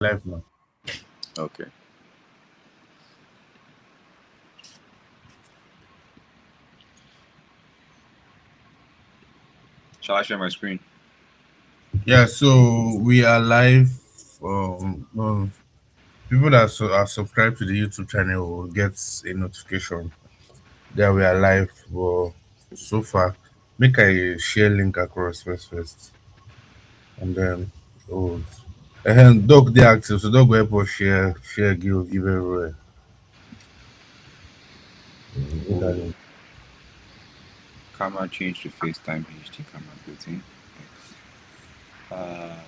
Live now. Okay. Shall I share my screen? Yeah, so we are live. People that are subscribed to the YouTube channel will get a notification that we are live. But so far, make a share link across first, and then oh, and dog they active, so dog go help us share, give everywhere. In that Oh, link. camera change to FaceTime HD camera built-in. X.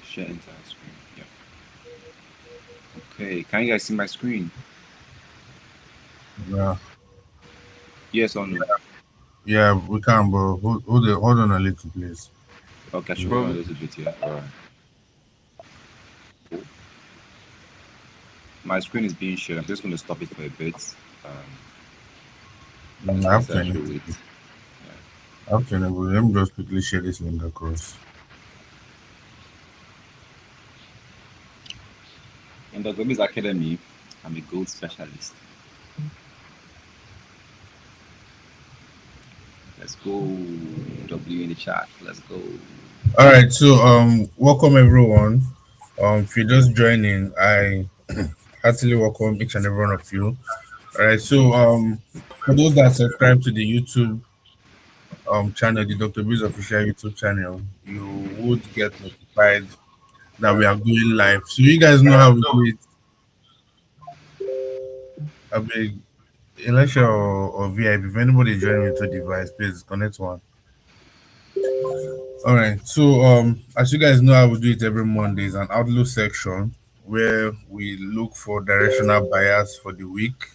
Share entire screen. Yeah. Okay. Can you guys see my screen? Yeah, Yes or no? yeah, we can, but hold on a little, please. Okay, I should hold on a Bro, little bit here. All right. Oh, my screen is being shared. I'm just going to stop it for a bit. Um, I have let's to actually enable. wait. Yeah. I have to enable. Let me just quickly share this link across. In the Gomis Academy, I'm a gold specialist. Let's go. W in the chat. Let's go. All right, so welcome everyone. If you're just joining, I heartily welcome each and every one of you. All right, so for those that subscribe to the YouTube channel, the Dr. B's official YouTube channel, you would get notified that we are going live. So you guys know how we do it. I mean, Elisha or VIP, if anybody joining with a device, please connect one. All right. So as you guys know, I will do it every Monday. Is an Outlook section where we look for directional bias for the week.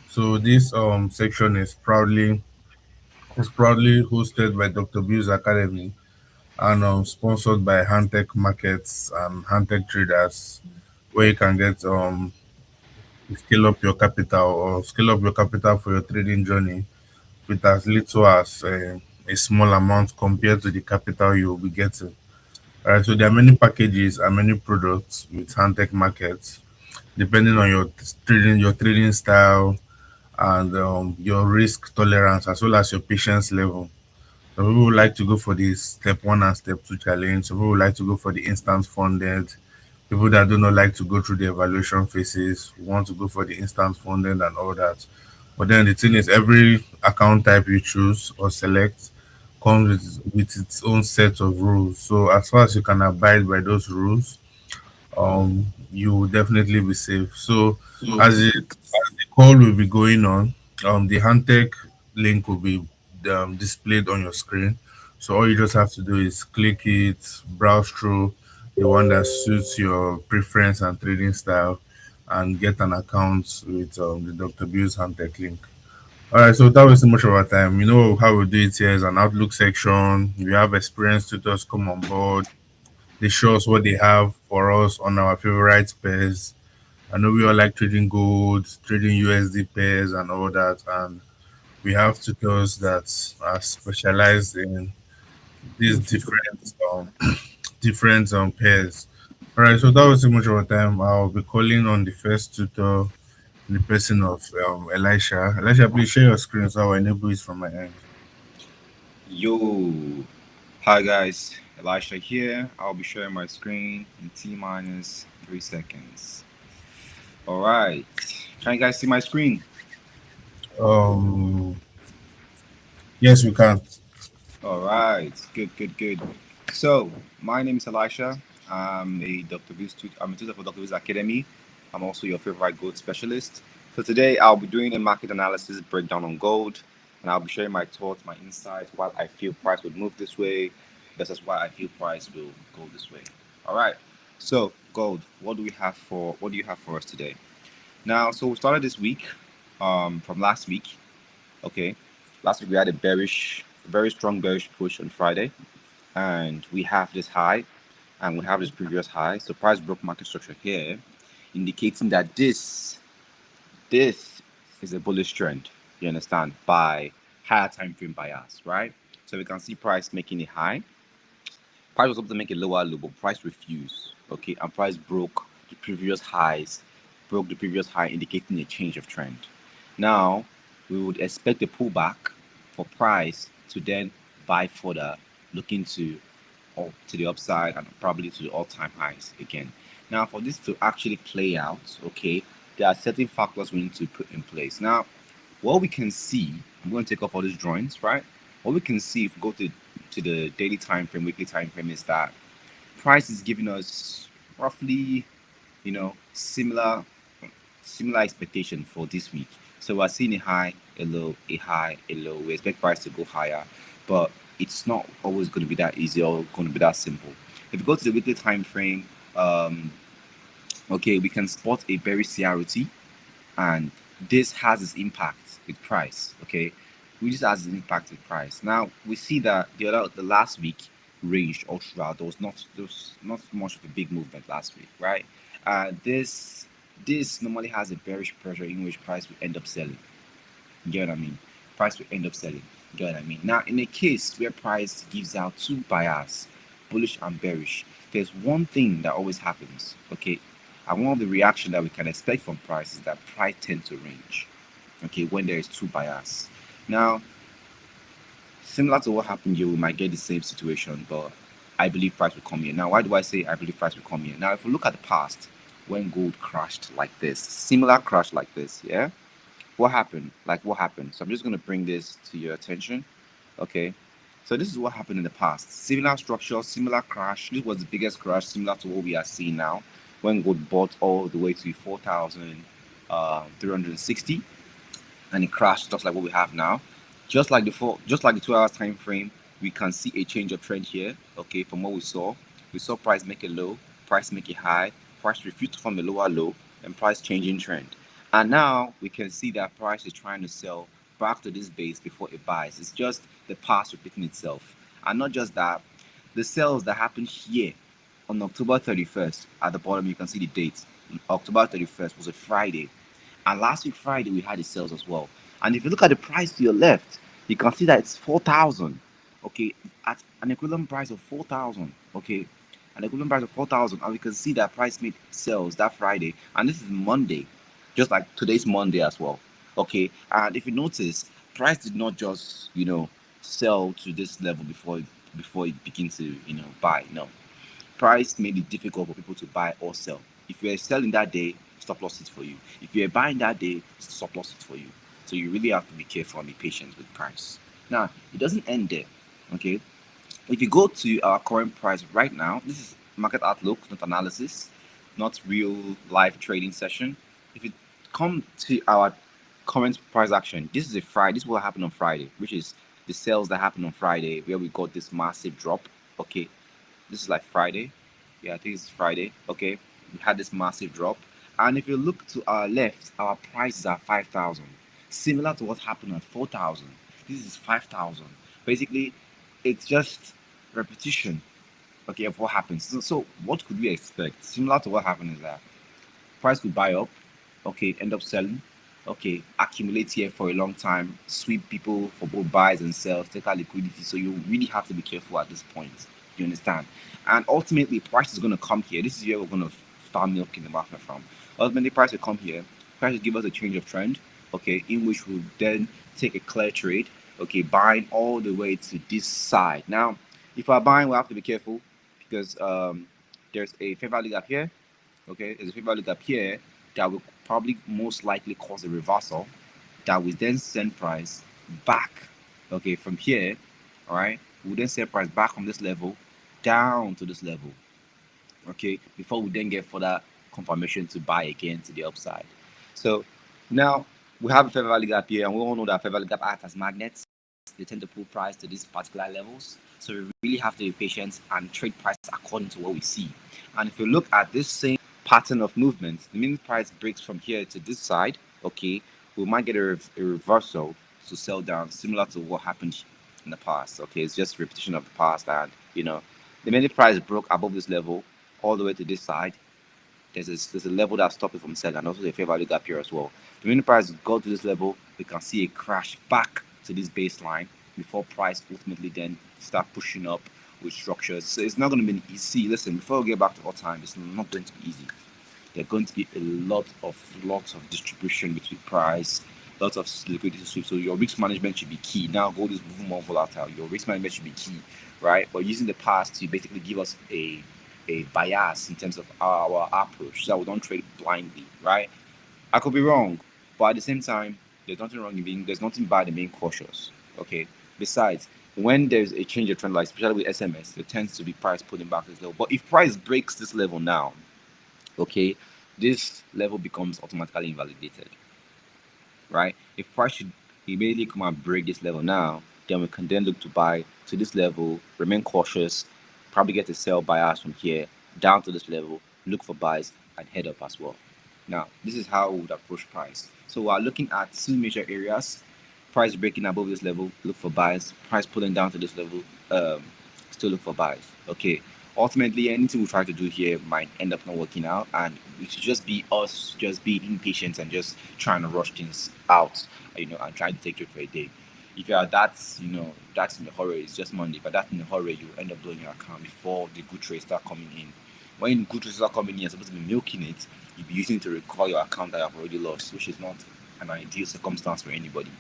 So this section is proudly hosted by Dr. Bill's Academy and sponsored by Hantech Markets and Hantech Traders, where you can get scale up your capital for your trading journey with as little as a small amount compared to the capital you will be getting. All right, so there are many packages and many products with Hantech Markets, depending on your trading style and your risk tolerance as well as your patience level. Some people would like to go for the step one and step two challenge. Some people would like to go for the instant funded. People that do not like to go through the evaluation phases want to go for the instant funded and all that. But then the thing is, every account type you choose or select comes with its own set of rules. So as far as you can abide by those rules, you will definitely be safe. So as the call will be going on, the Handtech link will be displayed on your screen. So all you just have to do is click it, browse through the one that suits your preference and trading style, and get an account with the Dr. Bill's Handtech link. All right, so without wasting much of our time, you know how we do it here is an Outlook section. We have experienced tutors come on board. They show us what they have for us on our favorite pairs. I know we all like trading gold, trading USD pairs, and all that. And we have tutors that are specialized in these different pairs. All right, so that was too much of our time. I'll be calling on the first tutor in the person of Elisha. Elisha, please share your screen so I'll enable it from my end. Yo. Hi guys. Elisha here. I'll be sharing my screen in T minus 3 seconds. All right. Can you guys see my screen? Um, yes, we can. All right. Good, good, good. So, my name is Elisha. I'm a tutor for Dr. Viz Academy. I'm also your favorite gold specialist. So today I'll be doing a market analysis breakdown on gold, and I'll be sharing my thoughts, my insights, why I feel price would move this way, versus why I feel price will go this way. All right. So, gold. What do you have for us today? Now, so we started this week, from last week. Okay, last week we had a very strong bearish push on Friday, and we have this high, and we have this previous high. So price broke market structure here, indicating that this is a bullish trend. You understand, by higher time frame bias, right? So we can see price making a high. Price was able to make a lower low, but price refused. Okay, and price broke the previous highs, broke the previous high, indicating a change of trend. Now, we would expect a pullback for price to then buy further, looking to the upside and probably to the all-time highs again. Now, for this to actually play out, okay, there are certain factors we need to put in place. Now, what we can see, I'm going to take off all these drawings, right? What we can see if we go to the daily time frame, weekly time frame, is that price is giving us roughly, similar expectation for this week. So we're seeing a high, a low, a high, a low. We expect price to go higher, but it's not always going to be that easy or going to be that simple. If you go to the weekly time frame, okay, we can spot a bearish CRT, and this has its impact with price. Okay, we just has its impact with price. Now we see that the last week ranged all throughout. There was not much of a big movement last week, right? This normally has a bearish pressure in which price will end up selling. You get what I mean? Price will end up selling. You get what I mean? Now, in a case where price gives out two buyers, bullish and bearish, there's one thing that always happens. Okay, and one of the reaction that we can expect from price is that price tends to range. Okay, when there is two buyers. Now, similar to what happened here, we might get the same situation, but I believe price will come here. Now, why do I say I believe price will come here? Now, if we look at the past, when gold crashed like this, similar crash like this, yeah, what happened? Like what happened? So I'm just going to bring this to your attention. Okay, so this is what happened in the past. Similar structure, similar crash. This was the biggest crash, similar to what we are seeing now, when gold bought all the way to 4,360, and it crashed just like what we have now. Just like the 2 hours time frame, we can see a change of trend here. Okay, from what we saw price make a low, price make a high, price refuse to form a lower low, and price changing trend. And now we can see that price is trying to sell back to this base before it buys. It's just the past repeating itself. And not just that, the sales that happened here on October 31st, at the bottom you can see the date. October 31st was a Friday. And last week Friday we had the sales as well. And if you look at the price to your left, you can see that it's 4,000. Okay, at an equivalent price of 4,000. Okay, an equivalent price of 4,000, and we can see that price made sales that Friday, and this is Monday, just like today's Monday as well. Okay, and if you notice, price did not just sell to this level before it begins to buy. No, price made it difficult for people to buy or sell. If you're selling that day, stop loss is for you. If you're buying that day, stop loss is for you. So you really have to be careful and be patient with price. Now, it doesn't end there. Okay, if you go to our current price right now, this is market outlook, not analysis, not real live trading session. If you come to our current price action, this is a Friday. This is what happened on Friday, which is the sales that happened on Friday, where we got this massive drop. Okay, this is like Friday. Yeah, I think it's Friday. Okay, we had this massive drop, and if you look to our left, our prices are 5,000, similar to what happened at 4,000. This is 5,000. Basically, it's just repetition, okay, of what happens. So what could we expect? Similar to what happened is that price could buy up, okay, end up selling, okay, accumulate here for a long time, sweep people for both buys and sells, take out liquidity. So you really have to be careful at this point. You understand? And ultimately, price is going to come here. This is where we're going to start milking the market from. Ultimately, price will come here. Price will give us a change of trend, okay, in which we'll then take a clear trade, okay, buying all the way to this side. Now, if we're buying, we have to be careful because there's a fair value gap here. Okay, there's a fair value gap here that will probably most likely cause a reversal that will then send price back. Okay, from here, all right, we'll then send price back from this level down to this level. Okay, before we then get further confirmation to buy again to the upside. So now we have a fair value gap here, and we all know that fair value gap acts as magnets. They tend to pull price to these particular levels. So we really have to be patient and trade price according to what we see. And if you look at this same pattern of movements, the minute price breaks from here to this side, okay, we might get a reversal to sell down, similar to what happened in the past. Okay, it's just repetition of the past, and the minute price broke above this level all the way to this side, there's a level that stops it from selling, and also the fair value gap here as well. The minute price go to this level, we can see a crash back to this baseline before price ultimately then start pushing up with structures. So it's not going to be easy. Listen, before we get back to all time, it's not going to be easy. there's going to be a lot of distribution between price, lots of liquidity sweep. So your risk management should be key. Now gold is moving more volatile. Your risk management should be key, right? But using the past to basically give us a bias in terms of our approach, so that we don't trade blindly, right? I could be wrong, but at the same time, there's nothing bad in being cautious. Okay. Besides, when there's a change of trend, like especially with SMS, there tends to be price pulling back this level. But if price breaks this level now, okay, this level becomes automatically invalidated, right? If price should immediately come and break this level now, then we can then look to buy to this level, remain cautious, probably get a sell bias from here down to this level, look for buys and head up as well. Now, this is how we would approach price. So we're looking at two major areas. Price breaking above this level, look for buys. Price pulling down to this level, um, still look for buys. Okay. Ultimately, anything we try to do here might end up not working out, and it should just be us just being impatient and just trying to rush things out, and trying to take it for a day. If you are that's in a hurry, it's just Monday. But that in a hurry, you end up blowing your account before the good trades start coming in. When good trades start coming in, you're supposed to be milking it. You'll be using it to recover your account that you have already lost, which is not an ideal circumstance for anybody.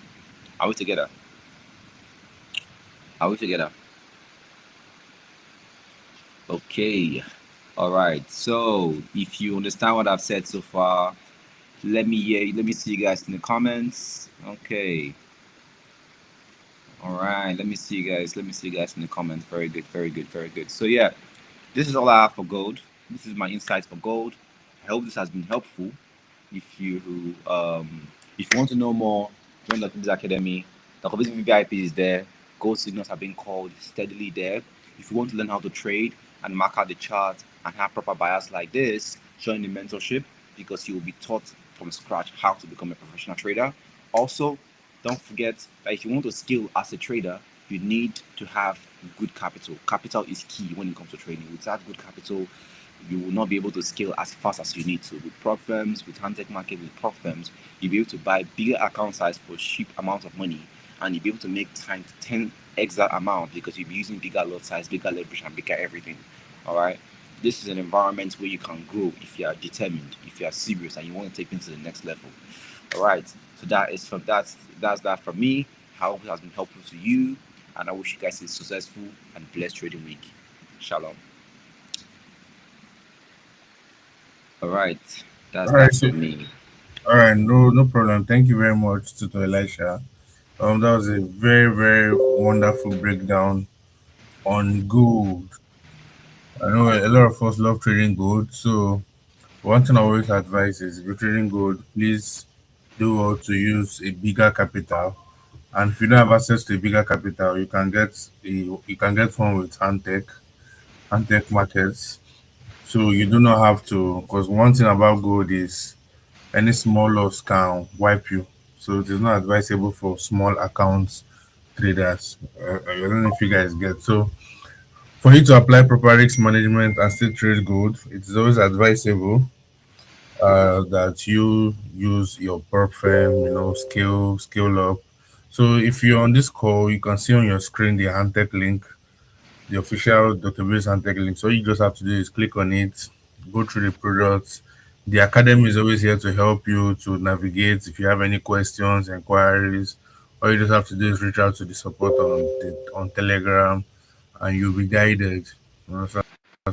Are we together? Are we together? Okay. All right. So if you understand what I've said so far, let me see you guys in the comments. Okay. All right. Let me see you guys. Let me see you guys in the comments. Very good. Very good. Very good. So yeah, this is all I have for gold. This is my insights for gold. I hope this has been helpful. If you if you want to know more, join the Liquidity Academy. The Liquidity VIP is there. Gold signals are being called steadily there. If you want to learn how to trade and mark out the chart and have proper bias like this, join the mentorship because you will be taught from scratch how to become a professional trader. Also, don't forget that if you want to scale as a trader, you need to have good capital. Capital is key when it comes to trading. Without good capital, you will not be able to scale as fast as you need to. With prop firms, with handtech market, with prop firms, you'll be able to buy bigger account size for cheap amount of money, and you'll be able to make times 10 exact amount because you'll be using bigger lot size, bigger leverage, and bigger everything. All right. This is an environment where you can grow if you are determined, if you are serious, and you want to take things to the next level. All right. So that's that from me. I hope it has been helpful to you, and I wish you guys a successful and blessed trading week. Shalom. All right, that's All right, that so from me. all right, no problem. Thank you very much, to Elisha. That was a very, very wonderful breakdown on gold. I know a lot of us love trading gold, so one thing I always advise is if you're trading gold, please do well to use a bigger capital. And if you don't have access to a bigger capital, you can get one with handtech markets. So you do not have to, because one thing about gold is any small loss can wipe you. So it is not advisable for small accounts traders. I don't know if you guys get. So for you to apply proper risk management and still trade gold, it is always advisable that you use your prop firm, scale up. So if you're on this call, you can see on your screen the Handtech link, the official database Handtech link. So all you just have to do is click on it, go through the products. The academy is always here to help you to navigate. If you have any questions, inquiries, all you just have to do is reach out to the support on Telegram, and you'll be guided. So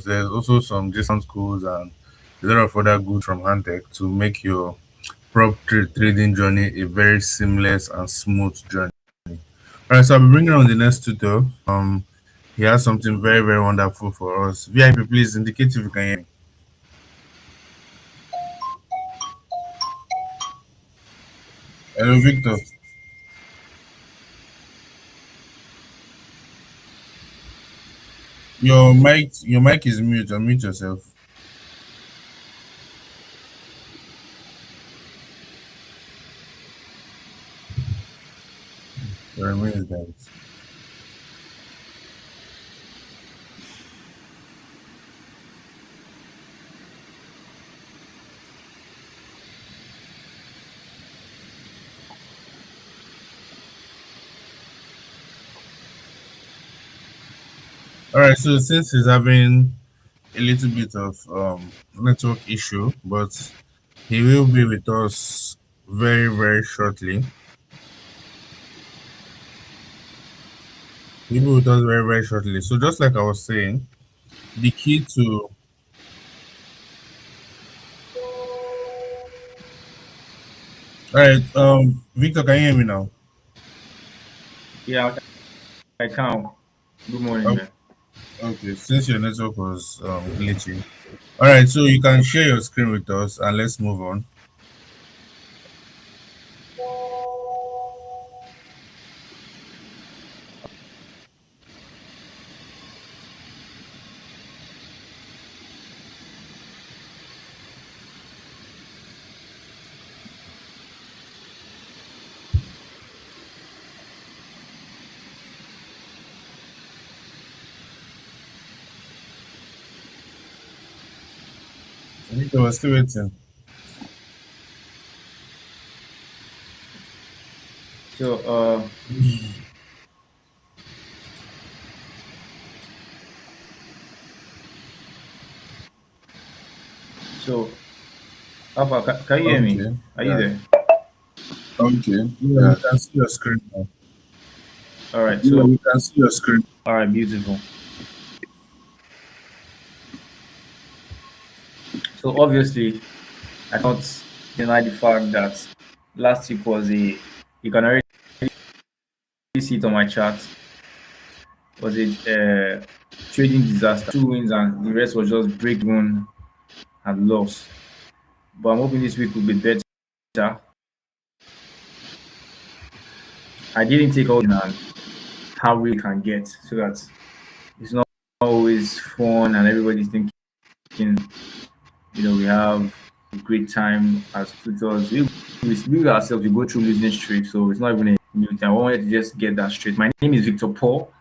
there's also some discount codes and a lot of other goods from Handtech to make your trading journey a very seamless and smooth journey. All right, so I'll be bringing on the next tutor. He has something very, very wonderful for us. VIP, please indicate if you can hear me. Hello, Victor. Your mic is mute. Unmute yourself. Your minute, guys. All right, so since he's having a little bit of network issue, but he will be with us very, very shortly. He'll be with us very, very shortly. So just like I was saying, the key to all right, Victor, can you hear me now? Yeah, I can. Good morning, Oh, man. okay, since your network was glitching. All right, so you can share your screen with us and let's move on. Victor, we're still waiting. So, so, Alpha, can you hear me? Okay, Are you yeah. there? Okay. Yeah, we Yeah. can see your screen now. All right. Yeah, So, we can see your screen. all right, beautiful. So, obviously, I cannot deny the fact that last week was you can already see it on my chart, was a trading disaster. Two wins and the rest was just break even and loss. But I'm hoping this week will be better. I didn't take all in and how we can get so that it's not always fun and everybody's thinking we have a great time as tutors. We ourselves we go through losing streak, so it's not even a new thing. I wanted to just get that straight. My name is Victor Paul.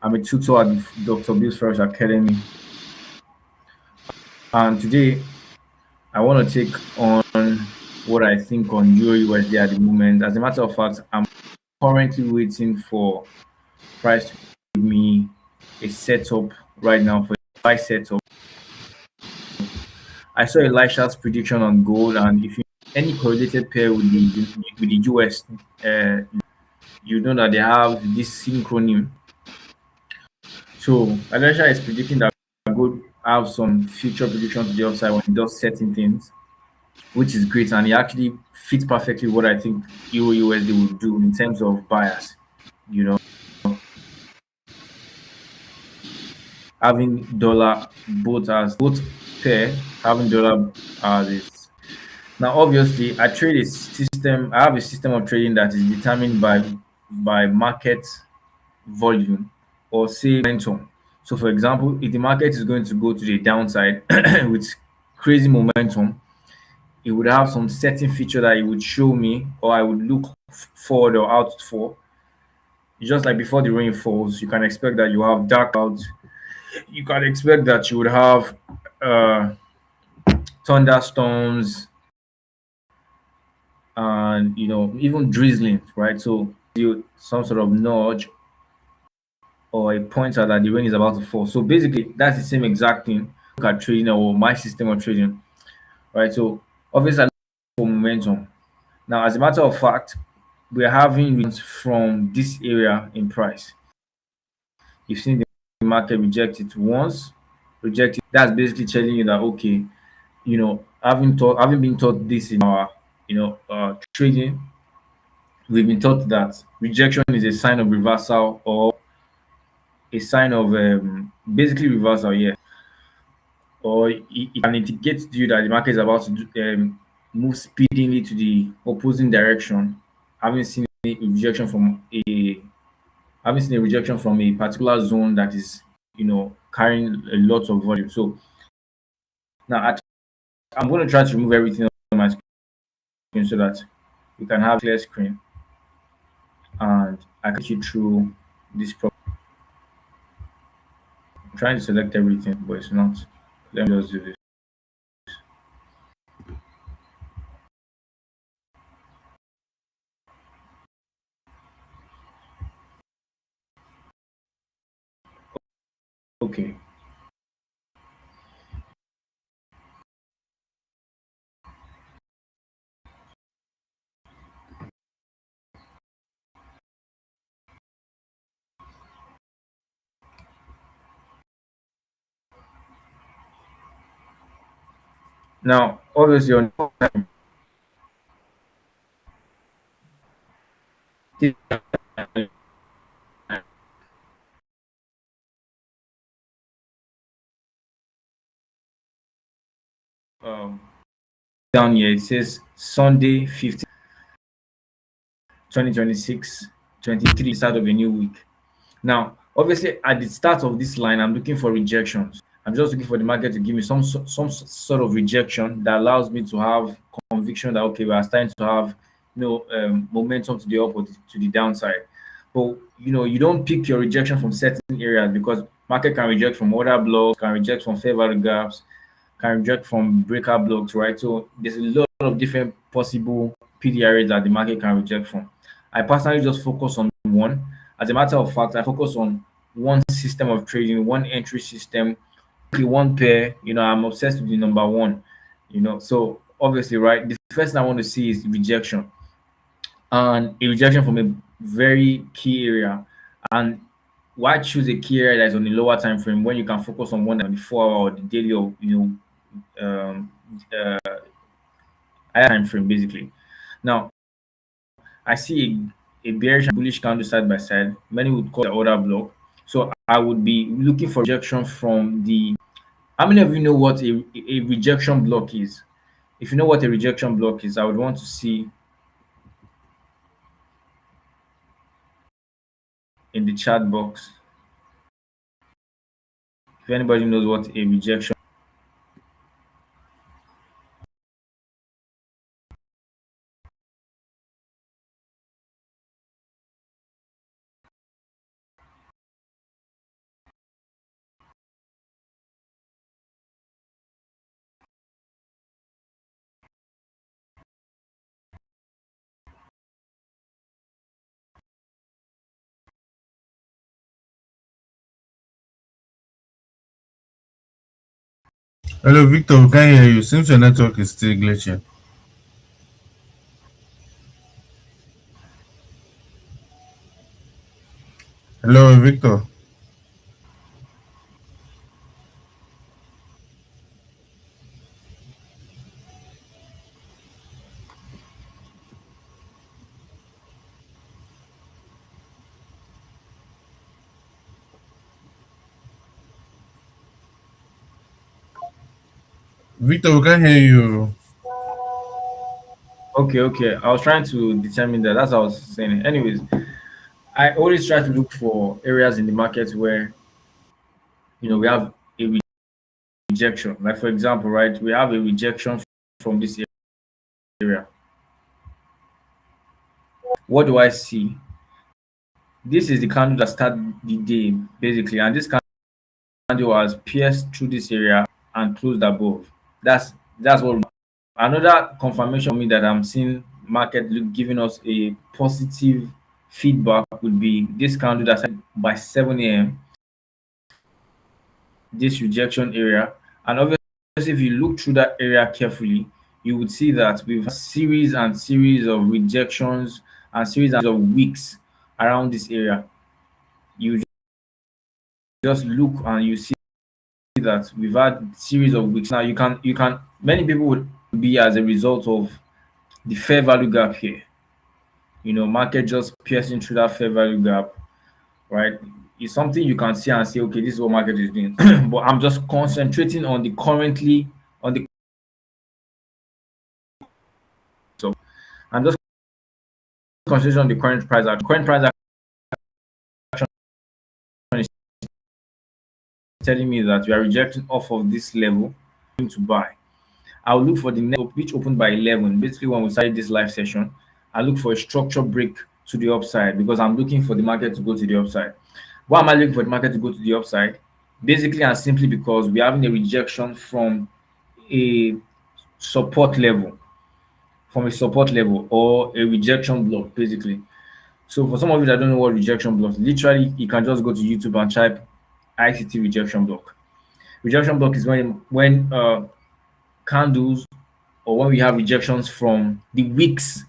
I'm a tutor at the Dr. Bill's Forex Academy, and today I want to take on what I think on USD at the moment. As a matter of fact, I'm currently waiting for price to give me a setup right now for a buy setup. I saw Elisha's prediction on gold, and if you any correlated pair with the US, you know that they have this synchrony. So Elisha is predicting that gold have some future prediction to the upside when it does certain things, which is great, and it actually fits perfectly what I think Euro USD will do in terms of bias. You know, having dollar both pair having dollar as is. Now, obviously, I trade a system. I have a system of trading that is determined by market volume or say momentum. So, for example, if the market is going to go to the downside with crazy momentum, it would have some certain feature that it would show me, or I would look forward or out for. It's just like before the rain falls, you can expect that you have dark clouds. You can expect that you would have uh, thunderstorms, and even drizzling, right? So you some sort of nudge or a pointer that the rain is about to fall. So basically that's the same exact thing. Look at trading or my system of trading, right? So obviously I look for momentum. Now, as a matter of fact, we're having returns from this area in price. You've seen the market reject it once, reject it. That's basically telling you that okay, having been taught this in our trading, we've been taught that rejection is a sign of reversal or a sign of basically reversal, yeah. Or it can indicate to you that the market is about to move speedily to the opposing direction. Having seen a rejection from a having seen a rejection from a particular zone that is carrying a lot of volume. So now I'm going to try to remove everything on my screen so that we can have a clear screen and I can see through this problem. I'm trying to select everything, but it's not. Let me just do this. Okay. Now, obviously, on this, um, down here, it says Sunday 15, 2026, 23, start of a new week. Now, obviously, at the start of this line, I'm looking for rejections. I'm just looking for the market to give me some sort of rejection that allows me to have conviction that okay, we are starting to have momentum to the up or to the downside. But you don't pick your rejection from certain areas because market can reject from order blocks, can reject from fair value gaps, can reject from breakout blocks, right? So there's a lot of different possible PDRs that the market can reject from. I personally just focus on one. As a matter of fact, I focus on one system of trading, one entry system, okay, one pair. I'm obsessed with the number one. So obviously, right, the first thing I want to see is rejection, and a rejection from a very key area. And why choose a key area that is on the lower time frame when you can focus on one on the 4 hour or the daily or um, uh, higher time frame basically. Now I see a bearish and bullish candle side by side. Many would call it order block. So I would be looking for rejection from the. How many of you know what a rejection block is? If you know what a rejection block is, I would want to see in the chat box if anybody knows what a rejection. Hello, Victor. We can't hear you. Seems your network is still glitching. Hello, Victor. Victor, we can't hear you. Okay. I was trying to determine that. That's what I was saying. Anyways, I always try to look for areas in the market where we have a rejection. Like for example, right, we have a rejection from this area. What do I see? This is the candle that started the day basically, and this candle has pierced through this area and closed above. That's what another confirmation for me that I'm seeing market giving us a positive feedback would be this candle that started by 7 a.m. this rejection area. And obviously, if you look through that area carefully, you would see that we've had series and series of rejections and series of weeks around this area. You just look and you see that we've had series of weeks. Now you can many people would be as a result of the fair value gap here. Market just piercing through that fair value gap, right? It's something you can see and say, okay, this is what market is doing. But I'm just concentrating on the currently on the so I'm just concentrating on the current price action. Current price action is telling me that we are rejecting off of this level to buy. I'll look for the next which opened by 11. Basically, when we started this live session, I look for a structure break to the upside because I'm looking for the market to go to the upside. Why am I looking for the market to go to the upside? Basically and simply because we're having a rejection a support level, from a support level or a rejection block, basically. So for some of you that don't know what rejection block, literally you can just go to YouTube and type ICT rejection block. Rejection block is when candles or when we have rejections from the wicks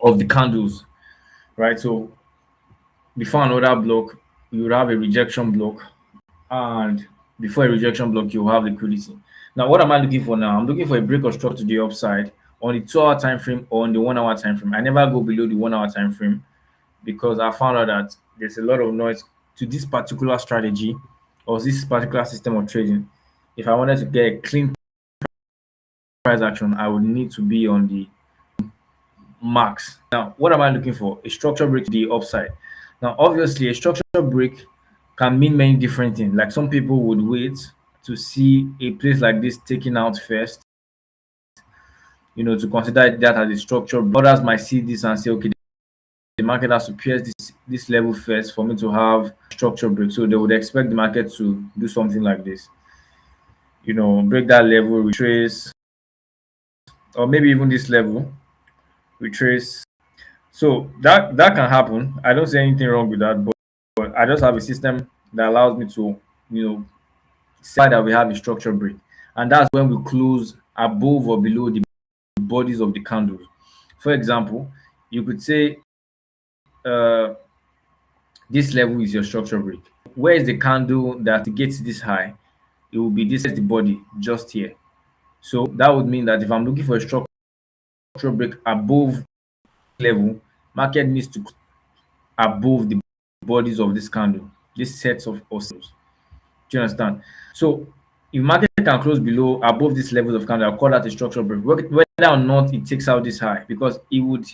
of the candles, right? So before another block, you would have a rejection block, and before a rejection block, you have liquidity. Now, what am I looking for now? I'm looking for a break of structure to the upside on the 2 hour time frame or on the 1 hour time frame. I never go below the 1 hour time frame because I found out that there's a lot of noise to this particular strategy or this particular system of trading. If I wanted to get a clean price action, I would need to be on the max. Now, what am I looking for? A structure break to the upside. Now, obviously, a structure break can mean many different things. Like some people would wait to see a place like this taken out first, to consider that as a structure. Others might see this and say, okay, the market has to pierce this level first for me to have structure break. So they would expect the market to do something like this, break that level, retrace, or maybe even this level, retrace. So that can happen. I don't see anything wrong with that, but I just have a system that allows me to, say that we have a structure break, and that's when we close above or below the bodies of the candles. For example, you could say uh, this level is your structure break. Where is the candle that gets this high? It will be this is the body just here. So that would mean that if I'm looking for a structure break above level, market needs to above the bodies of this candle, this sets of signals. Do you understand? So if market can close below above these levels of candle, I'll call that a structural break. Whether or not it takes out this high, because it would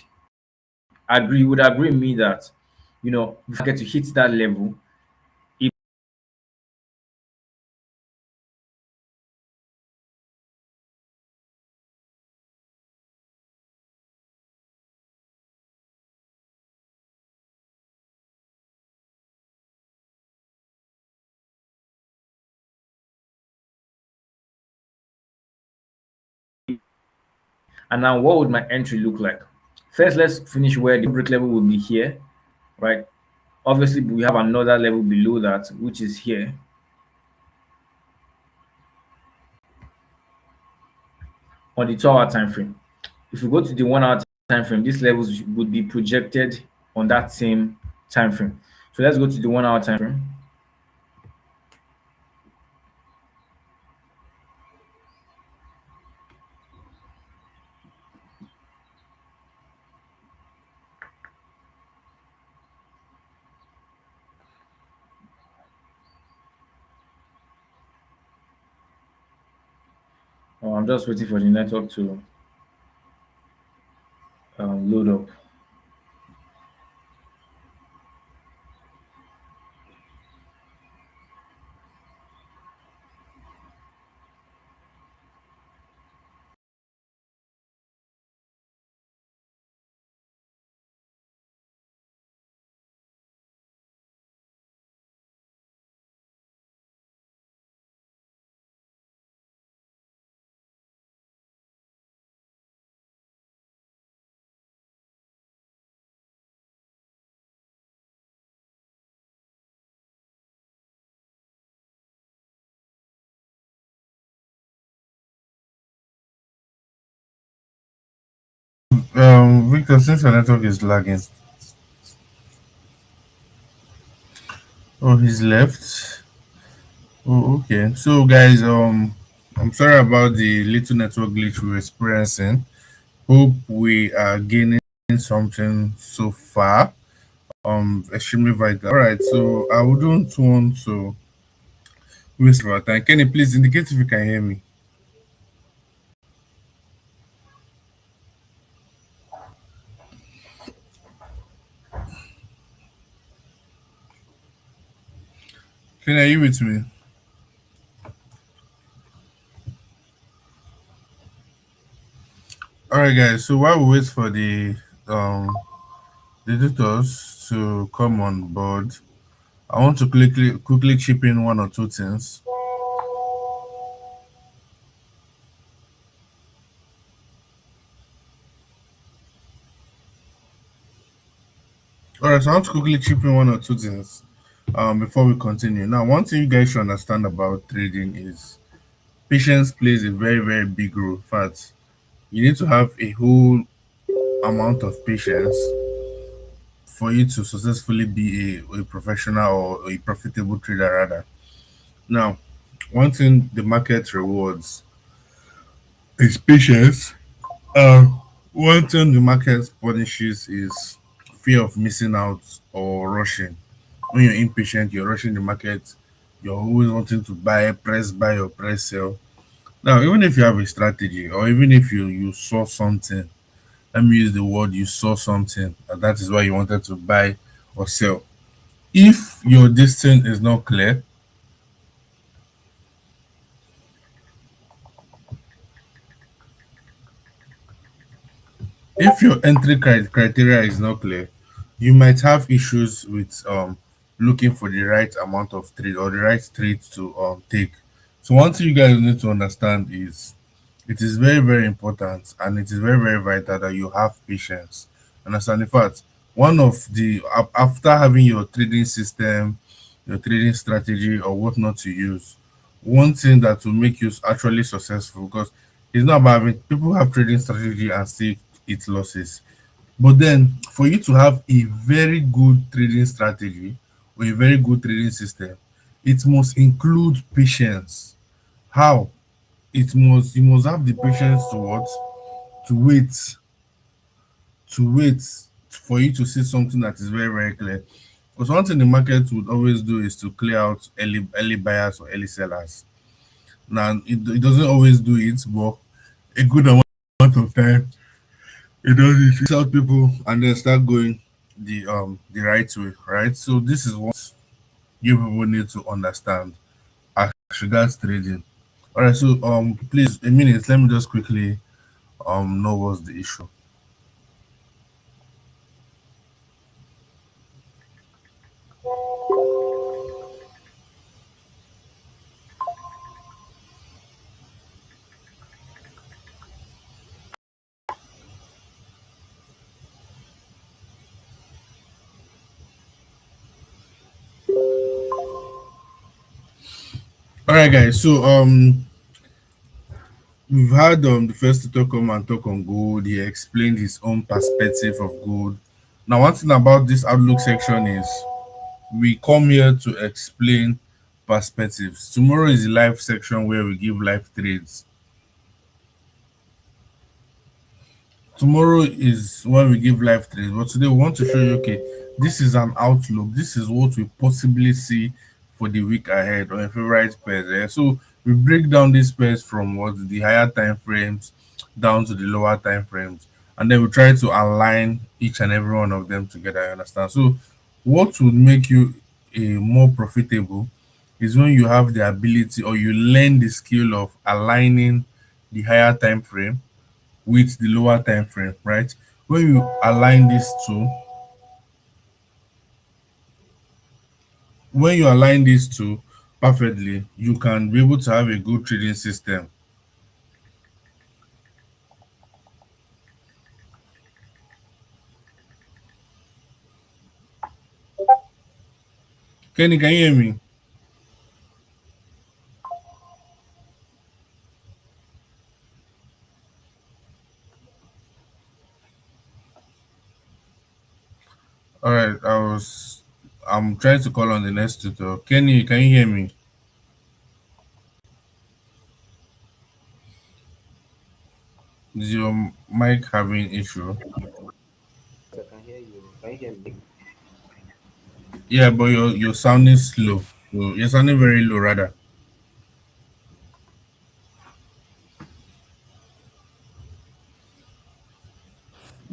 agree with me that if I get to hit that level, it, and now what would my entry look like? First, let's finish where the break level will be here, right? Obviously, we have another level below that, which is here on the 2 hour time frame. If we go to the 1 hour time frame, these levels would be projected on that same time frame. So let's go to the 1 hour time frame. I'm just waiting for the network to load up. Victor, since your network is lagging, oh, he's left. Oh, okay. So, guys, I'm sorry about the little network glitch we're experiencing. Hope we are gaining something so far. Extremely vital. All right. So, I wouldn't want to waste our time. Can you please indicate if you can hear me? Can you with me? All right, guys. So while we wait for the editors to come on board, I want to quickly chip in one or two things. All right, so I want to quickly chip in one or two things before we continue. Now, one thing you guys should understand about trading is patience plays a very, very big role. In fact, you need to have a whole amount of patience for you to successfully be a professional or a profitable trader, rather. Now, one thing the market rewards is patience. Uh, One thing the market punishes is fear of missing out or rushing. When you're impatient, you're rushing the market, you're always wanting to buy or press sell. Now, even if you have a strategy, or even if you saw something, let me use the word you saw something, and that is why you wanted to buy or sell. If your distance is not clear, if your criteria is not clear, you might have issues with looking for the right amount of trade or the right trade to take. So one thing you guys need to understand is it is very, very important and it is very, very vital that you have patience. Understand the fact. One of the after having your trading system, your trading strategy or what not to use, one thing that will make you actually successful, because it's not about having people have trading strategy and still eat losses. But then for you to have a very good trading strategy or a very good trading system, it must include patience. How? It must You must have the patience to what? To wait, to wait for you to see something that is very, very clear. Because one thing the market would always do is to clear out early buyers or early sellers. Now it doesn't always do it, but a good amount of time it does it. It out people and then start going the right way, right? So this is what you people need to understand as regards trading. All right, so please a minute, let me just quickly know what's the issue. All right, guys. So we've had the first tutor come and talk on gold. He explained his own perspective of gold. Now, one thing about this outlook section is we come here to explain perspectives. Tomorrow is the live section where we give live trades. Tomorrow is when we give live trades, but today we want to show you, okay, this is an outlook. This is what we possibly see for the week ahead on your favorite pairs. So we break down these pairs from what the higher time frames down to the lower time frames, and then we try to align each and every one of them together. You understand? So what would make you more profitable is when you have the ability or you learn the skill of aligning the higher time frame with the lower time frame, right? When you align these two, when you align these two perfectly, you can be able to have a good trading system. Kenny, can you hear me? All right, I'm trying to call on the next tutor. Kenny, can you hear me? Is your mic having issue? I can hear you. Can you hear me? Yeah, but you're sounding slow. You're sounding very low rather.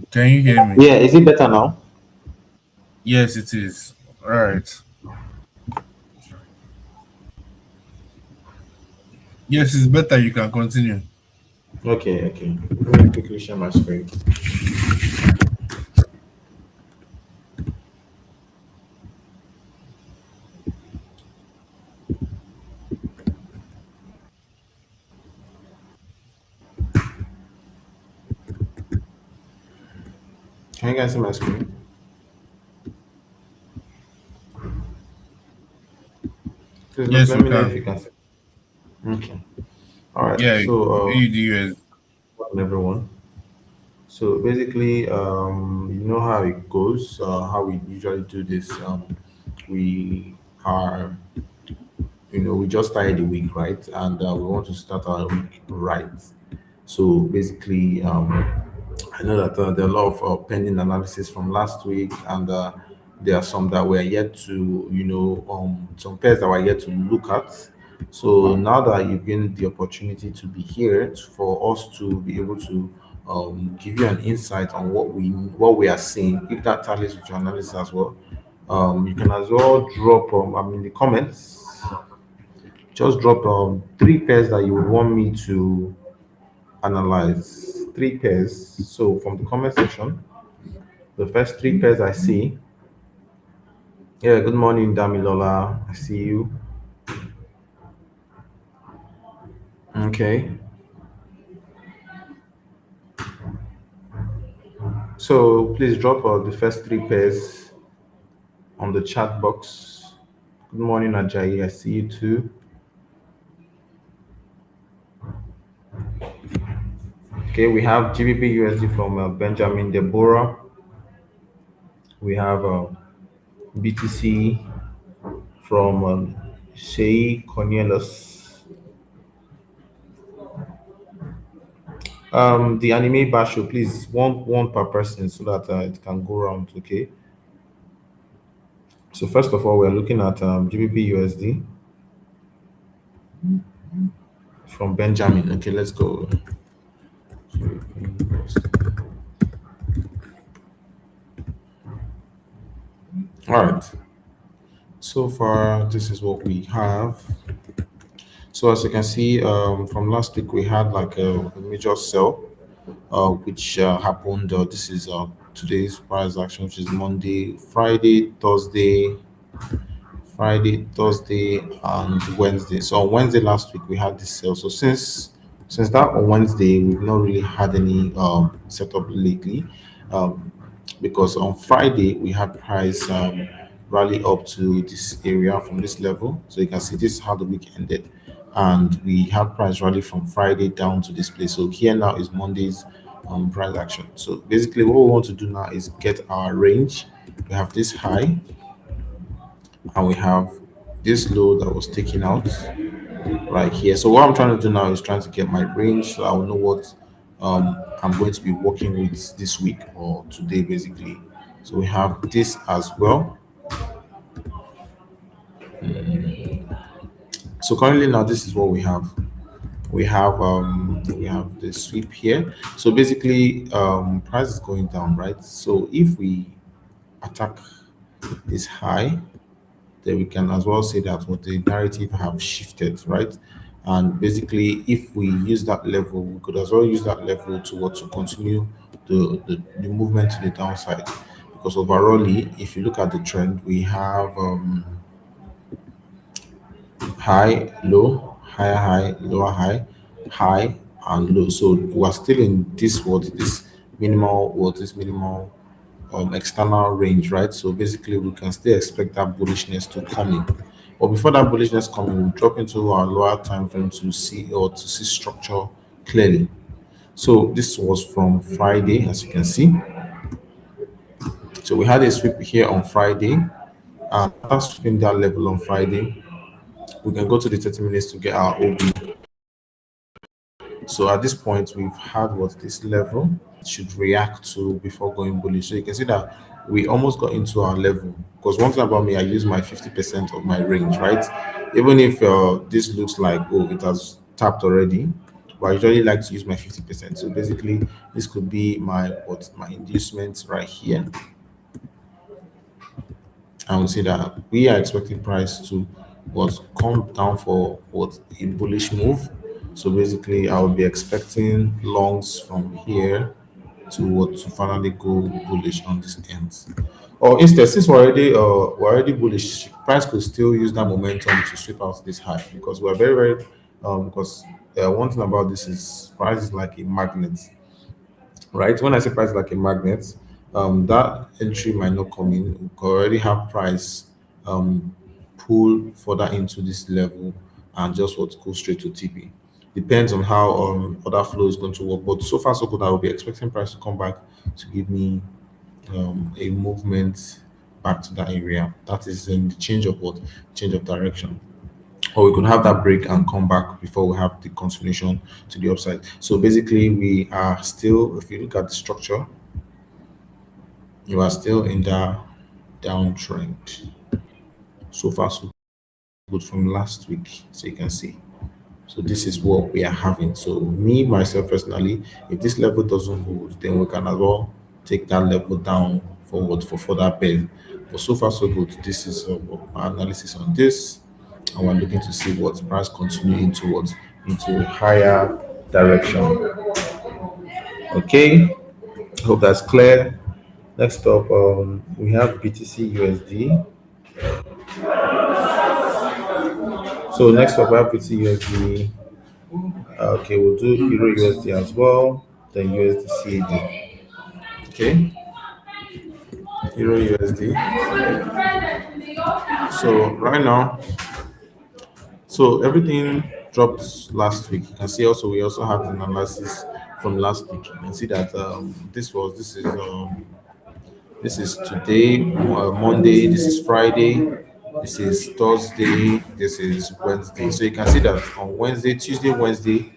Can you hear me? Yeah, is it better now? Yes, it is. All right. Yes, it's better. You can continue. Okay, okay. Let me quickly share my screen. Can you guys see my screen? Please Yes, let we me know if can. you can see. Okay. All right. Yeah, So, AUDUS. welcome everyone. So basically, you know how it goes. How we usually do this. We are, we just started the week, right? And we want to start our week right. So basically, I know that there are a lot of pending analysis from last week, and there are some that were yet to, some pairs that were yet to look at. So now that you've given the opportunity to be here for us to be able to give you an insight on what we are seeing, if that tallies with your analysis as well, you can as well drop in the comments. Just drop three pairs that you would want me to analyze. Three pairs. So from the comment section, the first three pairs I see. Yeah, good morning, Damilola. I see you. Okay. So please drop the first three pairs on the chat box. Good morning, Ajayi. I see you too. Okay, we have GBP USD from Benjamin Deborah. We have BTC from Shea Cornelius. The anime basho, please, one per person so that it can go around. Okay. So first of all, we're looking at GBP USD from Benjamin. Okay, let's go. All right. So far, this is what we have. So as you can see, from last week, we had like a major sell, which happened. This is today's price action, which is Monday, Friday, Thursday, and Wednesday. So on Wednesday last week we had this sale. So since that on Wednesday we've not really had any setup lately, um, because on Friday we had price rally up to this area from this level. So you can see this is how the week ended, and we had price rally from Friday down to this place. So here now is Monday's price action. So basically what we want to do now is get our range. We have this high and we have this low that was taken out right here. So what I'm trying to do now is trying to get my range so I will know what I'm going to be working with this week or today basically. So we have this as well. So currently now this is what we have. We have the sweep here. So basically price is going down, right? So if we attack this high, then we can as well say that what the narrative have shifted, right? And basically, if we use that level, we could as well use that level to continue the movement to the downside. Because overall, if you look at the trend, we have high, low, higher high, lower high, high, and low. So we're still in this minimal external range, right? So basically, we can still expect that bullishness to come in. But before that bullishness come in, we drop into our lower time frame to see structure clearly. So this was from Friday, as you can see. So we had a sweep here on Friday. After sweeping that level on Friday, we can go to the 30 minutes to get our OB. So at this point, we've had what this level should react to before going bullish. So you can see that we almost got into our level. Because one thing about me, I use my 50% of my range, right? Even if this looks like, oh, it has tapped already, but I usually like to use my 50%. So basically, this could be my inducement right here. I would say that we are expecting price to come down for what a bullish move. So basically, I would be expecting longs from here to finally go bullish on this end. Or instead, since we're already bullish, price could still use that momentum to sweep out this high because we're very very because one thing about this is price is like a magnet, right? When I say price like a magnet, that entry might not come in. We could already have price pull further into this level and just what go straight to TP. Depends on how other flow is going to work. But so far so good, I will be expecting price to come back to give me a movement back to that area. That is in the change of direction. or we could have that break and come back before we have the continuation to the upside. So basically, we are still, if you look at the structure, you are still in the downtrend. So far, so good from last week. So you can see. So this is what we are having. So me myself personally, if this level doesn't hold, then we can as well take that level down forward for further pain. But so far so good. This is my analysis on this, and we're looking to see what price continuing towards into a higher direction. Okay, hope that's clear. Next up, we have BTC USD. So next up, we have BTC USD. Okay, we'll do Euro USD as well, then USD CAD. Okay, Euro USD. So right now, so everything dropped last week. You can see also we also have the analysis from last week. You can see that this is today, Monday. This is Friday. This is Thursday. This is Wednesday. So you can see that on Wednesday, Tuesday, Wednesday.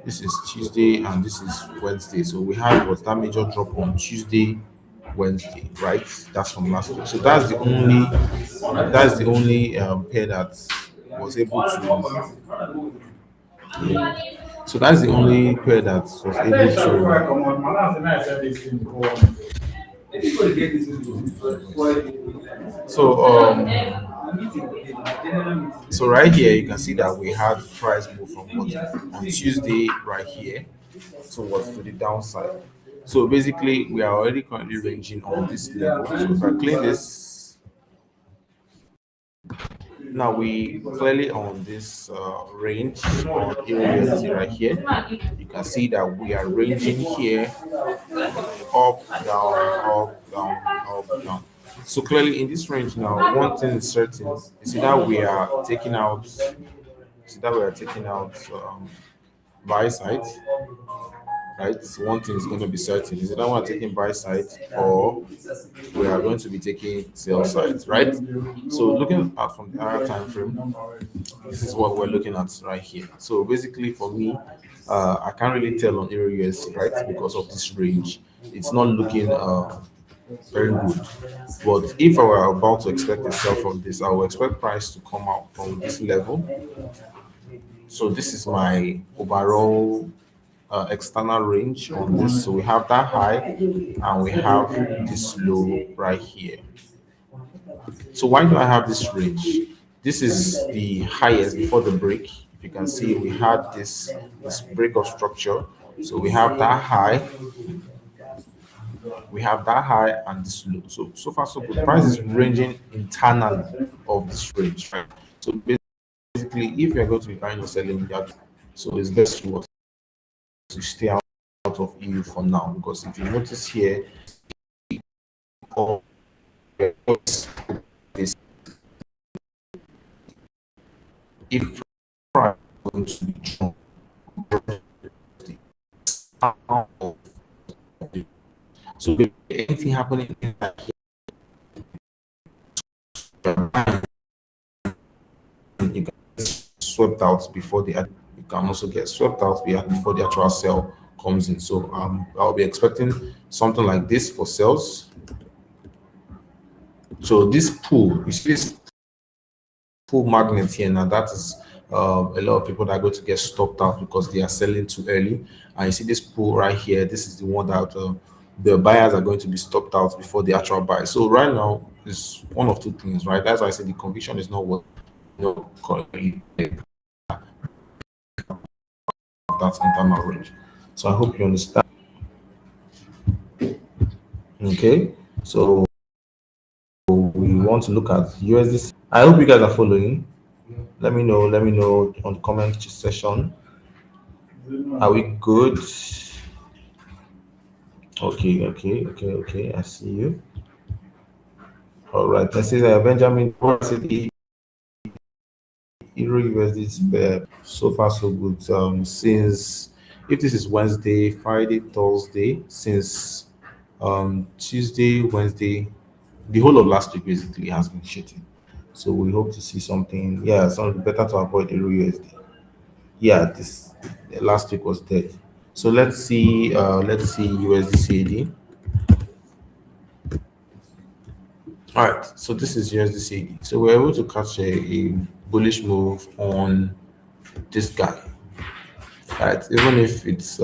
This is Tuesday and this is Wednesday. So we had what that major drop on Tuesday, Wednesday, right? That's from last week. So that's the only pair that was able to. So that's the only pair that was able to. So right here you can see that we had price move from what on Tuesday right here towards to the downside. So basically, we are already currently ranging on this level. So if I clean this, now we clearly on this range on USD right here. You can see that we are ranging here up, down, up, down, up, down. So clearly in this range now, one thing is certain: is that we are taking out, buy side, right? So one thing is going to be certain is that we're taking buy side or we are going to be taking sell side, right? So looking at from the higher time frame, this is what we're looking at right here. So basically for me, I can't really tell on Euro USD, right? Because of this range, it's not looking very good. But if I were about to expect a sell from this, I would expect price to come out from this level. So this is my overall external range on this. So we have that high and we have this low right here. So why do I have this range? This is the highest before the break. If you can see, we had this break of structure. So we have that high and this low. So far so good. Price is ranging internally of this range, right? So basically, if you're going to be buying or selling, so it's best to stay out of EU for now, because if you notice here, all this, if price is going to be drawn, so if anything happening in that here, you can get swept out before you can also get swept out before the actual sell comes in. So I'll be expecting something like this for sales. So this pool, you see this pool magnet here now, that is a lot of people that are going to get stopped out because they are selling too early. And you see this pool right here, this is the one that the buyers are going to be stopped out before the actual buy. So right now is one of two things, right? That's why I said the conviction is not what currently that's internal range. So I hope you understand. Okay, so we want to look at USD. I hope you guys are following. Let me know on the comment section. Are we good? Okay. I see you. All right. This is Benjamin. The Euro USD is so far so good. Since if this is Wednesday, Friday, Thursday, since Tuesday, Wednesday, the whole of last week basically has been shitting. So we hope to see something. Yeah, something better to avoid euro USD. Yeah, this last week was dead. So let's see USD CAD. All right, so this is USD CAD. So we're able to catch a bullish move on this guy. Right, even if it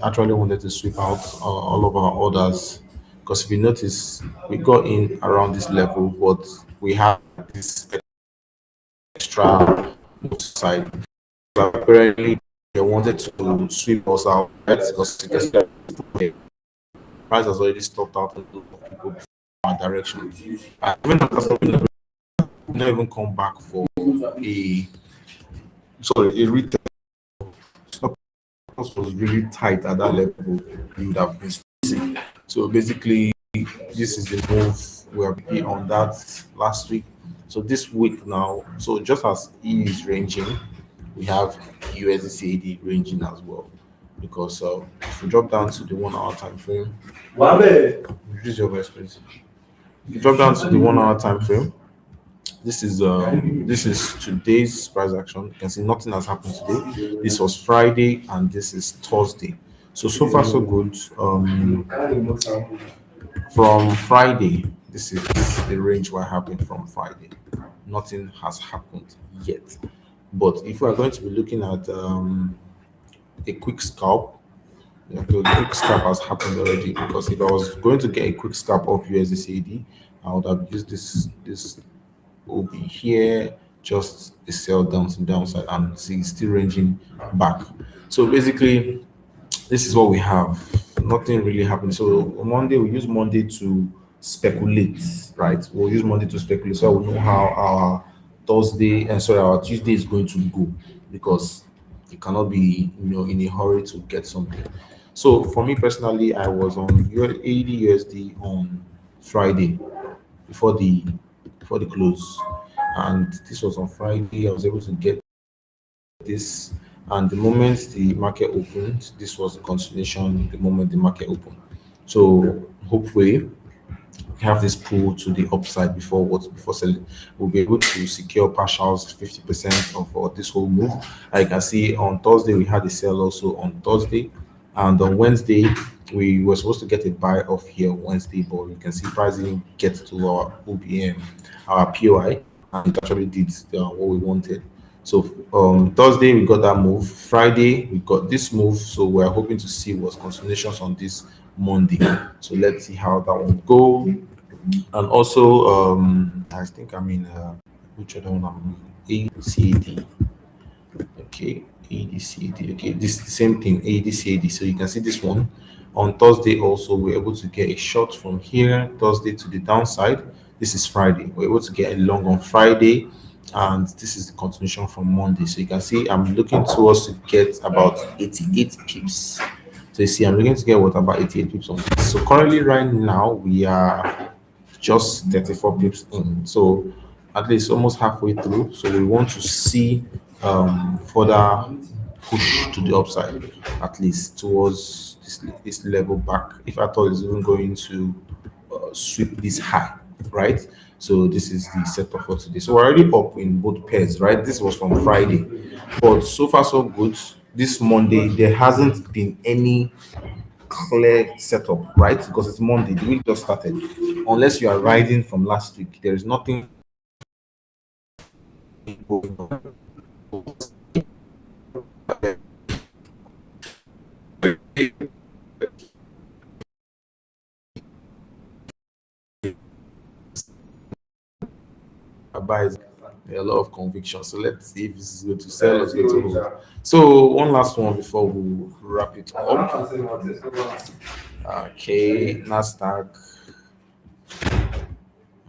actually wanted to sweep out all of our orders, because if you notice, we got in around this level, but we had this extra move side. But apparently, they wanted to sweep us out, right? Because you can see that the price has already stopped out a lot of people from our direction. Even after stopping, not even come back for a a retail stop loss was really tight at that level. You would have been squeezing. So basically, this is the move we are be on that last week. So this week now, so just as E is ranging, we have USDCAD ranging as well. Because if we drop down to the 1 hour time frame, reduce your voice, please. If you drop down to the 1 hour time frame, this is today's price action. You can see nothing has happened today. This was Friday and this is Thursday. So far so good. From Friday, this is the range what happened from Friday. Nothing has happened yet. But if we are going to be looking at a quick scalp, yeah, the quick scalp has happened already, because if I was going to get a quick scalp of USDCAD, I would have used this will be here, just a sell down to downside, and see it's still ranging back. So basically, this is what we have. Nothing really happened. So on Monday, we use Monday to speculate, right? We'll use Monday to speculate, so we know how our Thursday and sorry, our Tuesday is going to go, because you cannot be in a hurry to get something. So for me personally, I was on 80 USD on Friday before the close, and this was on Friday. I was able to get this, and the moment the market opened, this was the continuation. The moment the market opened, so hopefully have this pull to the upside before selling. We'll be able to secure partials 50% of this whole move. Like I can see on Thursday we had a sell also on Thursday, and on Wednesday we were supposed to get a buy off here Wednesday, but you can see price didn't get to our OBM, our POI, and it actually did what we wanted. So Thursday we got that move. Friday we got this move. So we're hoping to see what's continuations on this Monday. So let's see how that one go. And also I think I'm in which other one I'm in? ACD. Okay, ADCAD. Okay, this is the same thing, ADCAD. So you can see this one on Thursday. Also, we're able to get a short from here, Thursday to the downside. This is Friday. We're able to get a long on Friday, and this is the continuation from Monday. So you can see I'm looking towards to get about 88 pips. So you see, I'm looking to get what about 88 pips on this. So currently, right now, we are just 34 pips in. So at least almost halfway through. So we want to see further push to the upside, at least towards this level back. If at all, it's even going to sweep this high, right? So this is the setup for today. So we're already up in both pairs, right? This was from Friday, but so far so good. This Monday, there hasn't been any clear setup, right? Because it's Monday, the week just started. Unless you are riding from last week, there is nothing going on. Buys a lot of conviction. So let's see if this is going to sell or it's going to hold. So one last one before we wrap it up. Okay, Nasdaq.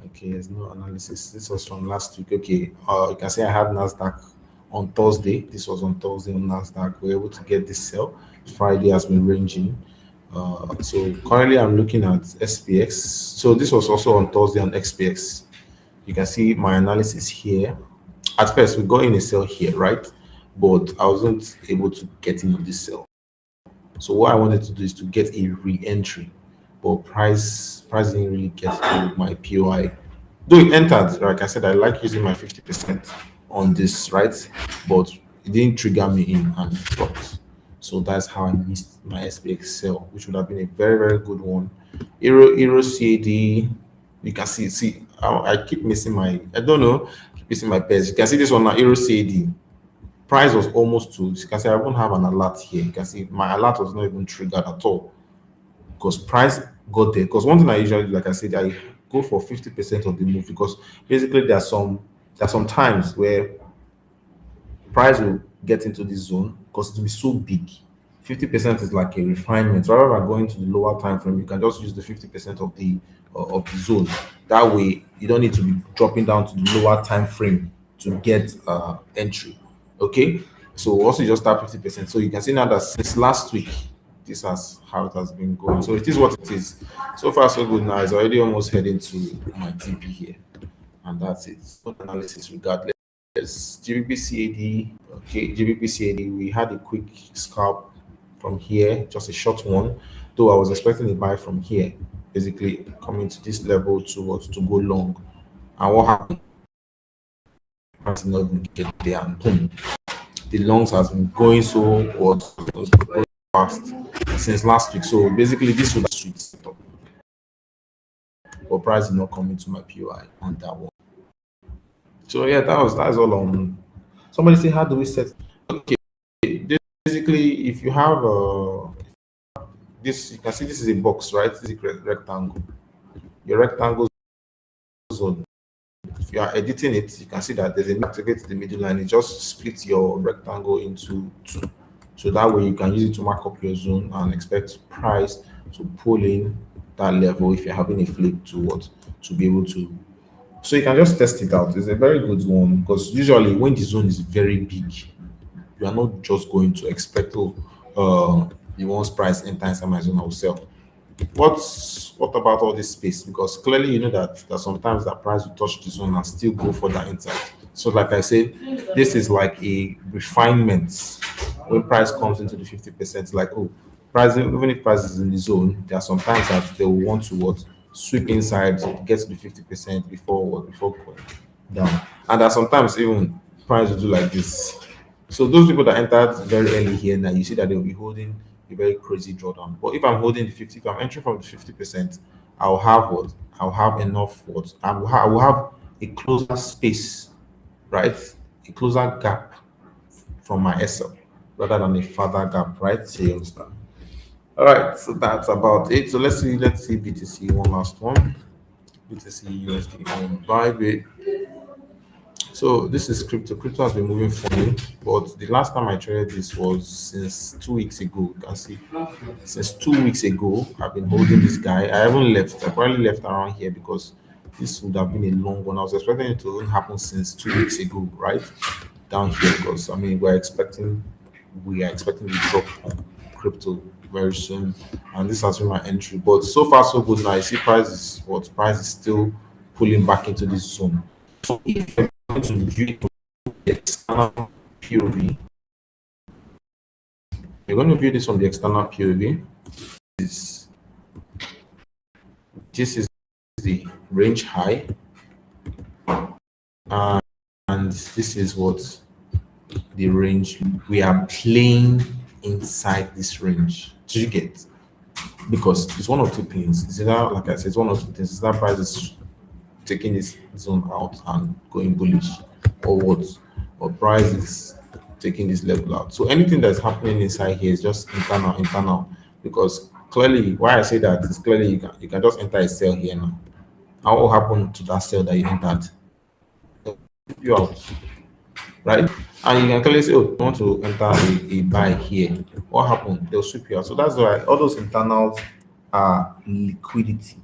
Okay, there's no analysis. This was from last week. Okay, you can see I had Nasdaq on Thursday. This was on Thursday on Nasdaq. We are able to get this sell. Friday has been ranging. So currently I'm looking at SPX. So this was also on Thursday on XPX. You can see my analysis here. At first, we got in a sell here, right? But I wasn't able to get in on this sell. So what I wanted to do is to get a re-entry, but price didn't really get to my POI Though it entered, like I said, I like using my 50% on this, right? But it didn't trigger me in and it dropped. So that's how I missed my SPX sell, which would have been a very, very good one. Euro CAD, you can see, I keep missing my, I don't know, keep missing my pairs. You can see this one now, Euro CAD. Price was almost to, you can see I won't have an alert here. You can see my alert was not even triggered at all because price got there. Because one thing I usually do, like I said, I go for 50% of the move because basically there are some times where price will get into this zone because it will be so big. 50% is like a refinement. Rather than going to the lower time frame, you can just use the 50% of the zone. That way, you don't need to be dropping down to the lower time frame to get entry. Okay, so also you just start 50%. So you can see now that since last week, this has how it has been going. So it is what it is. So far, so good. Now it's already almost heading to my TP here, and that's it. Good analysis regardless. Yes, GBP okay, GBP we had a quick scalp from here, just a short one, though I was expecting a buy from here, basically coming to this level to go long. And what happened? Price did not even get there, and boom, the longs has been going was going fast since last week. So basically, this was a sweet setup, but price did not come into my POI on that one. So yeah, that's all on. Somebody say, how do we set? Okay, basically, if you have this, you can see this is a box, right? This is a rectangle. Your rectangle zone. If you are editing it, you can see that there's a activate the middle line. It just splits your rectangle into two. So that way you can use it to mark up your zone and expect price to pull in that level if you're having a flip to what to be able to. So you can just test it out. It's a very good one because usually when the zone is very big, you are not just going to expect the one's price enter inside my zone I will sell. What about all this space? Because clearly you know that sometimes that price will touch the zone and still go for that inside. So like I said, this is like a refinement. When price comes into the 50%, like oh, price even if price is in the zone, there are some times that they will want to what sweep inside, get to the 50% before going down. And that sometimes even price will do like this. So those people that entered very early here now, you see that they'll be holding a very crazy drawdown. But if I'm holding the 50, if I'm entering from the 50%, I'll have what? I'll have enough what? I will have a closer space, right? A closer gap from my SL rather than a further gap, right? So you understand? All right, so that's about it. So let's see BTC one last one. BTC USD on Bybit. So this is crypto. Crypto has been moving funny, but the last time I traded this was since 2 weeks ago. You can see since 2 weeks ago, I've been holding this guy. I haven't left. I probably left around here because this would have been a long one. I was expecting it to happen since 2 weeks ago, right? Down here, because I mean we are expecting the drop on crypto very soon, and this has been my entry. But so far so good. Now I see price is still pulling back into this zone. So if you're going to view it from the external POV, you're going to view this from the external POV. This, this is the range high, and this is what the range we are playing inside this range. Did you get? Because it's one of two things. It's either, like I said, it's one of two things. It's that price is taking this zone out and going bullish, or what? Or price is taking this level out. So anything that's happening inside here is just internal. Because clearly, why I say that is clearly you can just enter a sell here now. How will happen to that sell that you entered? You out, right? And you can clearly say, oh, I want to enter a buy here. What happened? They'll sweep you out. So that's why all those internals are liquidity,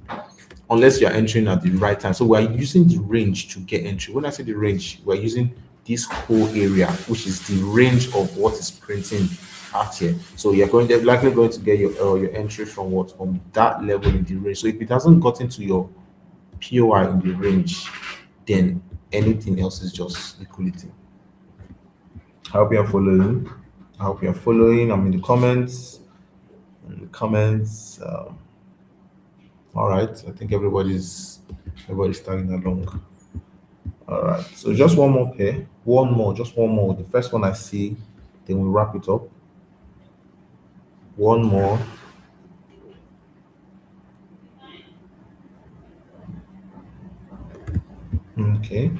unless you're entering at the right time. So we're using the range to get entry. When I say the range, we're using this whole area, which is the range of what is printing out here. So you're likely going to get your entry from what? From that level in the range. So if it hasn't gotten to your POI in the range, then anything else is just liquidity. I hope you're following. I'm in the comments. All right. I think everybody's Everybody's tagging along. All right. So just one more pair. One more. Just one more. The first one I see, then we wrap it up. One more. Okay.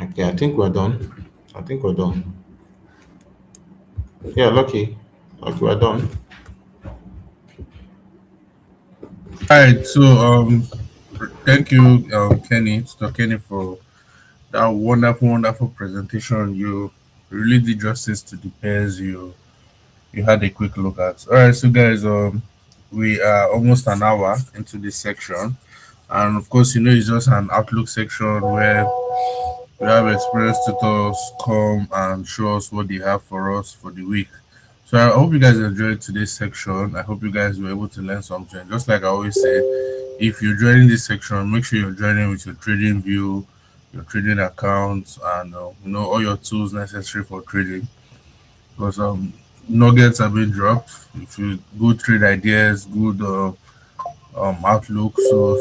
Okay. I think we're done. I think we're done. Yeah, lucky. Lucky, we're done. All right, so thank you, Kenny, Mr. Kenny, for that wonderful, wonderful presentation. You really did justice to the pairs you had a quick look at. All right, so guys, we are almost an hour into this section, and of course, it's just an outlook section where we have experienced tutors come and show us what they have for us for the week. So I hope you guys enjoyed today's section. I hope you guys were able to learn something. Just like I always say, if you're joining this section, make sure you're joining with your trading view, your trading account, and all your tools necessary for trading. Because nuggets have been dropped. If you good trade ideas, good outlook. So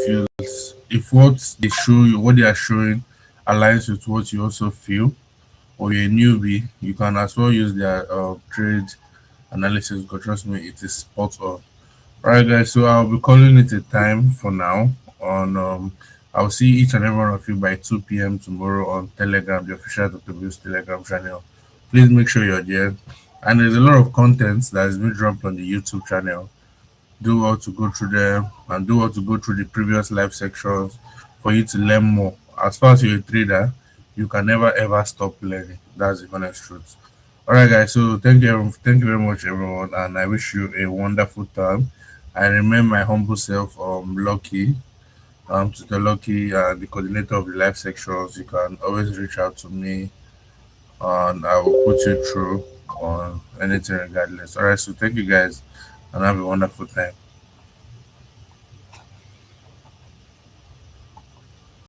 if what they show you, what they are showing, aligns with what you also feel, or you're a newbie, you can as well use their trade analysis. Because trust me, it is spot on. All right, guys. So I'll be calling it a time for now. On I'll see each and every one of you by 2 p.m. tomorrow on Telegram, the official Dr. Bill's Telegram channel. Please make sure you're there. And there's a lot of content that has been dropped on the YouTube channel. Do well to go through them and do well to go through the previous live sections for you to learn more. As far as you're a trader, you can never ever stop learning. That's the honest truth. All right, guys. So thank you very much, everyone, and I wish you a wonderful time. I remain my humble self, Lucky, to the Lucky, the coordinator of the live sections. You can always reach out to me, and I will put you through on anything regardless. All right. So thank you, guys, and have a wonderful time.